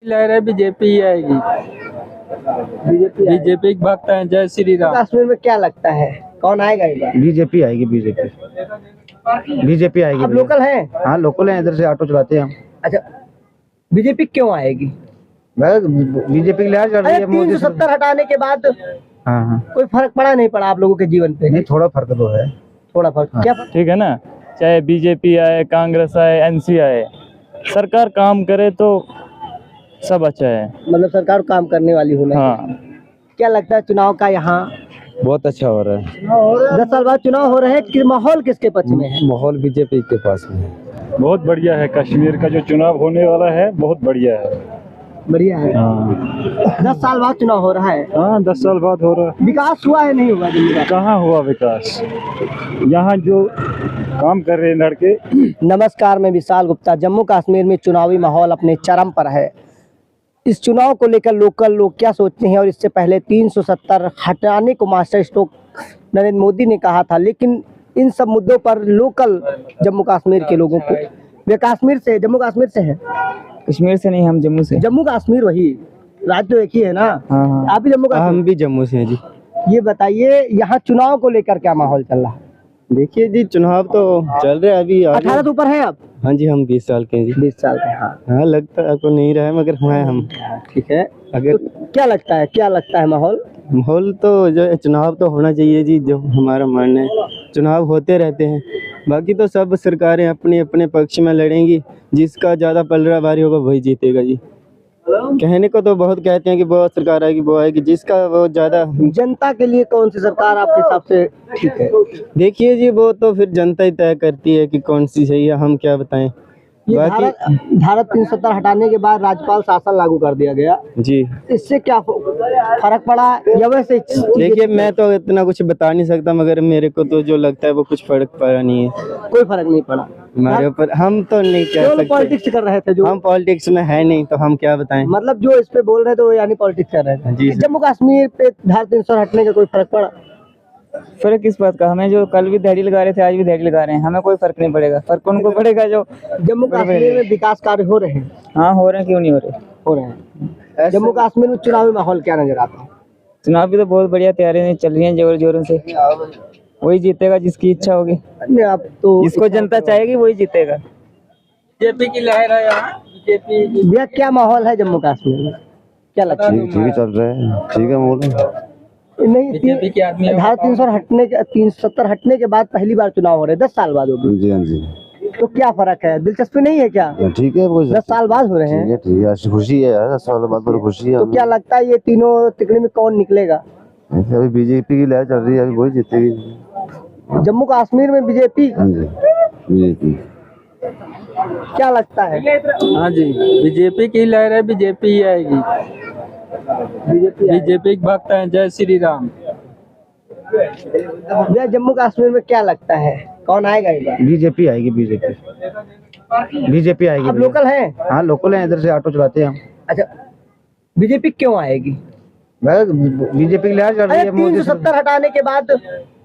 लहर है बीजेपी ही आएगी। बीजेपी भक्त है। जय श्री राम। कश्मीर में क्या लगता है कौन आएगा इस बार? बीजेपी आएगी। बीजेपी आएगी। आप लोकल हैं? हाँ लोकल हैं, इधर से ऑटो चलाते हैं हम। अच्छा, बीजेपी क्यों आएगी? बीजेपी की लहर चल रही है। 370 हटाने के बाद हाँ कोई फर्क पड़ा नहीं पड़ा आप लोगों के जीवन पे? नहीं, थोड़ा फर्क तो है। थोड़ा फर्क क्या? ठीक है ना, चाहे बीजेपी आए, कांग्रेस आए, एनसी आए, सरकार काम करे तो सब अच्छा है। मतलब सरकार काम करने वाली होना। हाँ। क्या लगता है चुनाव का यहाँ? बहुत अच्छा हो रहा है। 10 साल बाद चुनाव हो रहे हैं कि माहौल किसके पक्ष में है? माहौल बीजेपी के पास में है। बहुत बढ़िया है। कश्मीर का जो चुनाव होने वाला है बहुत बढ़िया है। बढ़िया है। हाँ। 10 साल बाद चुनाव हो रहा है। हाँ, 10 साल बाद हो रहा है। विकास हुआ है नहीं हुआ दिल्ली का? कहाँ हुआ विकास? यहाँ जो काम कर रहे हैं लड़के। नमस्कार, मैं विशाल गुप्ता। जम्मू कश्मीर में चुनावी माहौल अपने चरम पर है। इस चुनाव को लेकर लोकल लोग क्या सोचते हैं? और इससे पहले 370 हटाने को मास्टर स्ट्रोक नरेंद्र मोदी ने कहा था, लेकिन इन सब मुद्दों पर लोकल जम्मू कश्मीर के लोगों को, वे कश्मीर से, जम्मू कश्मीर से हैं? कश्मीर से नहीं, हम जम्मू से। जम्मू कश्मीर वही राज्य तो एक ही है ना? हाँ। आप भी जम्मू कश्मीर? हम भी जम्मू से हैं जी। ये बताइए यहाँ चुनाव को लेकर क्या माहौल चल रहा है? देखिए जी, चुनाव तो चल रहे हैं अभी। 18 से ऊपर है आप? हाँ जी, हम 20 साल के हैं जी। 20 साल के। हाँ, लगता है आपको नहीं रहा है, मगर हैं हम। ठीक है। अगर तो क्या लगता है माहौल? माहौल तो जो है, चुनाव तो होना चाहिए जी, जो हमारा मानना है। चुनाव होते रहते हैं, बाकी तो सब सरकारें अपने अपने पक्ष में लड़ेंगी। जिसका ज़्यादा पलड़ा भारी होगा वही जीतेगा जी। कहने को तो बहुत कहते हैं कि वो सरकार आएगी वो आएगी, जिसका वो ज़्यादा। जनता के लिए कौन सी सरकार आपके हिसाब से ठीक है? देखिए जी, वो तो फिर जनता ही तय करती है कि कौन सी सही है, हम क्या बताएं। ये बाकी धारा 370 हटाने के बाद राज्यपाल शासन लागू कर दिया गया, जी, इससे क्या फर्क पड़ा या वैसे? देखिए मैं तो इतना कुछ बता नहीं सकता, मगर मेरे को तो जो लगता है वो कुछ फर्क पड़ा नहीं है। कोई फर्क नहीं पड़ा हमारे ऊपर। हम तो नहीं कह सकते, पॉलिटिक्स कर रहे थे जो। हम पॉलिटिक्स में है नहीं, तो हम क्या बताएं। मतलब जो इस पे बोल रहे थे वो यानी पॉलिटिक्स कर रहे थे जी। जम्मू कश्मीर पे धारा 370 हटने का कोई फर्क पड़ा? फर्क किस बात का? हमें जो कल भी दिहाड़ी लगा रहे थे आज भी दिहाड़ी लगा रहे हैं, हमें कोई फर्क नहीं पड़ेगा। फर्क उनको पड़ेगा जो जम्मू कश्मीर में विकास कार्य हो रहे हैं। हाँ हो रहे हैं, क्यों नहीं हो रहे? हो रहे हैं। जम्मू कश्मीर में चुनावी माहौल क्या नजर आता है? चुनाव भी तो बहुत बढ़िया तैयारियां चल रही हैं जोर जोरों से। वही जीतेगा जिसकी इच्छा होगी। आप तो जिसको जनता चाहेगी वही जीतेगा। बीजेपी की लहर है यहाँ। बीजेपी। भैया क्या माहौल है जम्मू कश्मीर में? क्या लगता है? ठीक चल रहा है, ठीक है माहौल। नहीं, धारा 370 हटने के बाद पहली बार चुनाव हो रहे हैं, 10 साल बाद होगी। जी हाँ जी। तो क्या फर्क है? दिलचस्पी नहीं है क्या? ठीक है, 10 साल बाद हो रहे हैं। ठीक है, खुशी है यार, 10 साल बाद पर खुशी है। तो क्या लगता है ये तीनों तिकड़ी में कौन निकलेगा? अभी बीजेपी की लहर चल रही है, अभी वही जीतेगी। जम्मू कश्मीर में बीजेपी। हाँ जी, बीजेपी। क्या लगता है? हाँ जी, बीजेपी की लहर है, बीजेपी ही आएगी। बीजेपी भक्त है। जय श्री राम। भैया जम्मू कश्मीर में क्या लगता है कौन आएगा इस बार? बीजेपी आएगी। बीजेपी आएगी। आप लोकल हैं? हाँ लोकल हैं, इधर से ऑटो चलाते हैं हम। अच्छा, बीजेपी क्यों आएगी? बीजेपी की लहर चल रही है। 370 हटाने के बाद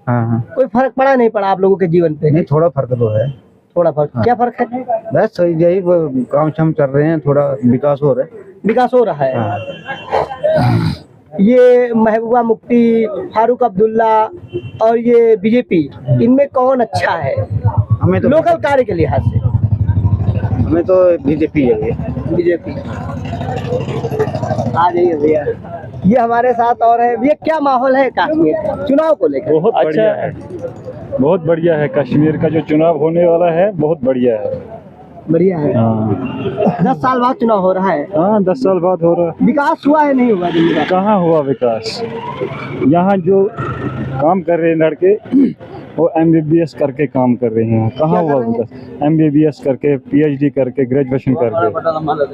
हाँ। कोई फर्क पड़ा नहीं पड़ा आप लोगों के जीवन पे? नहीं, थोड़ा फर्क तो है। थोड़ा फर्क। क्या फर्क है? बस यही काम शाम चल रहे हैं, थोड़ा विकास हो रहा है। विकास हो रहा है। हाँ। ये महबूबा मुफ्ती, फारूक अब्दुल्ला और ये बीजेपी, इनमें कौन अच्छा है हमें तो लोकल कार्य के लिहाज से? हमें तो बीजेपी है। बीजेपी। आ जाइए भैया, ये हमारे साथ और है। भैया क्या माहौल है कश्मीर चुनाव को लेकर? बहुत बढ़िया है, बहुत बढ़िया है। कश्मीर का जो चुनाव होने वाला है बहुत बढ़िया है। बढ़िया है। हाँ। 10 साल बाद चुनाव हो रहा है। हाँ, 10 साल बाद हो रहा है। विकास हुआ है नहीं हुआ दिल्ली का? कहाँ हुआ विकास? यहाँ जो काम कर रहे हैं लड़के वो MBBS करके काम कर रहे हैं। कहाँ हुआ विकास? MBBS करके, PhD करके, ग्रेजुएशन करके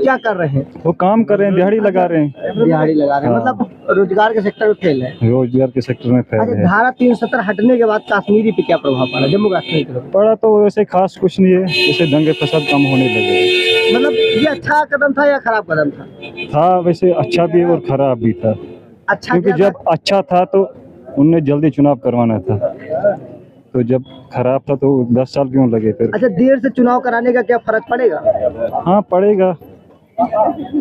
क्या कर रहे हैं? वो काम कर रहे हैं, दिहाड़ी लगा रहे हैं। दिहाड़ी लगा रहे हैं। हाँ। मतलब रोजगार के सेक्टर में फेल है। रोजगार के सेक्टर में फैल अच्छा, है। धारा 370 हटने के बाद कश्मीरी पे क्या प्रभाव पड़ा? जम्मू कश्मीर के लोग पड़ा तो वैसे खास कुछ नहीं है, जैसे दंगे फसाद कम होने लगे। मतलब ये अच्छा कदम था या खराब कदम था? था वैसे अच्छा भी और खराब भी था। अच्छा क्योंकि क्या जब अच्छा था तो उनने जल्दी चुनाव करवाना था, तो जब खराब था तो 10 साल क्यों लगे फिर? अच्छा, देर से चुनाव कराने का क्या फर्क पड़ेगा? हाँ पड़ेगा,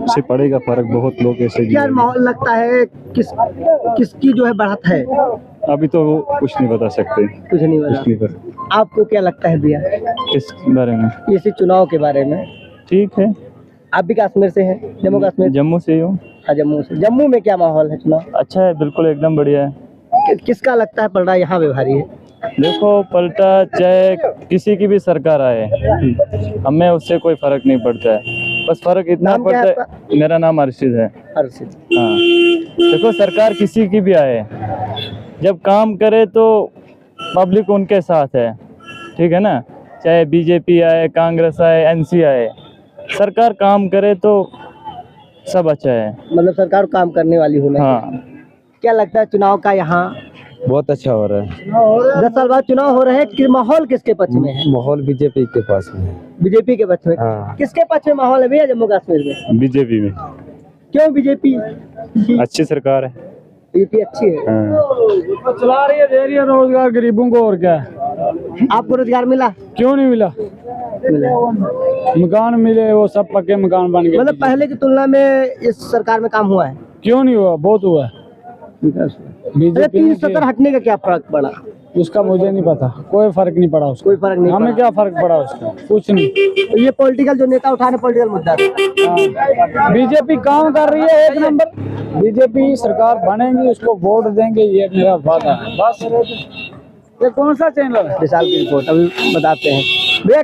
से पड़ेगा फर्क। बहुत लोग ऐसे भी क्या हैं। माहौल लगता है किसकी जो है बढ़त है? अभी तो कुछ नहीं बता सकते, कुछ नहीं कुछ बता। नहीं बता। आपको क्या लगता है भैया किस बारे में? इसी चुनाव के बारे में? ठीक है, आप भी कश्मीर से हैं? जम्मू कश्मीर? जम्मू से ही हूँ। हाँ, जम्मू से। जम्मू में क्या माहौल है चुनाव? अच्छा है, बिल्कुल एकदम बढ़िया है। किसका लगता है पलड़ा यहाँ पे भारी है? देखो, पलटा चाहे किसी की भी सरकार आए, हमें उससे कोई फर्क नहीं पड़ता है। बस फर्क इतना नाम क्या पड़ता है है। मेरा नाम अर्शिद है। अर्शिद। हाँ, देखो सरकार किसी की भी आए, जब काम करे तो पब्लिक उनके साथ है, ठीक है ना। चाहे बीजेपी आए, कांग्रेस आए, एनसी आए, सरकार काम करे तो सब अच्छा है। मतलब सरकार काम करने वाली होना चाहिए। हाँ, क्या लगता है चुनाव का यहाँ बहुत अच्छा हो रहा है। 10 साल बाद चुनाव हो रहे हैं कि माहौल किसके पक्ष में है? माहौल बीजेपी के पास में है। बीजेपी के पक्ष में। हाँ। किसके पक्ष में माहौल है भैया जम्मू कश्मीर में? बीजेपी में क्यों बीजेपी? अच्छी सरकार है। बीजेपी अच्छी है। हाँ। चला रही है, दे रही है रोजगार गरीबों को, और क्या है? आपको रोजगार मिला? क्यों नहीं मिला? मिला। मकान मिले, वो सब पक्के मकान बन गए। मतलब पहले की तुलना में इस सरकार में काम हुआ है? क्यों नहीं हुआ? बहुत हुआ है। अरे बीजेपी 370 हटने का क्या फर्क पड़ा? उसका मुझे नहीं पता, कोई फर्क नहीं पड़ा उसका। कोई फर्क नहीं हमें पड़ा। क्या फर्क पड़ा उसका? कुछ नहीं। तो ये पॉलिटिकल जो नेता उठा रहे पॉलिटिकल मुद्दा था। बीजेपी काम कर रही है 1 नंबर। बीजेपी सरकार बनेगी, उसको वोट देंगे, ये मेरा वादा है। बस। ये कौन सा चैनल है? विशाल की रिपोर्ट अभी बताते हैं भैया। क्या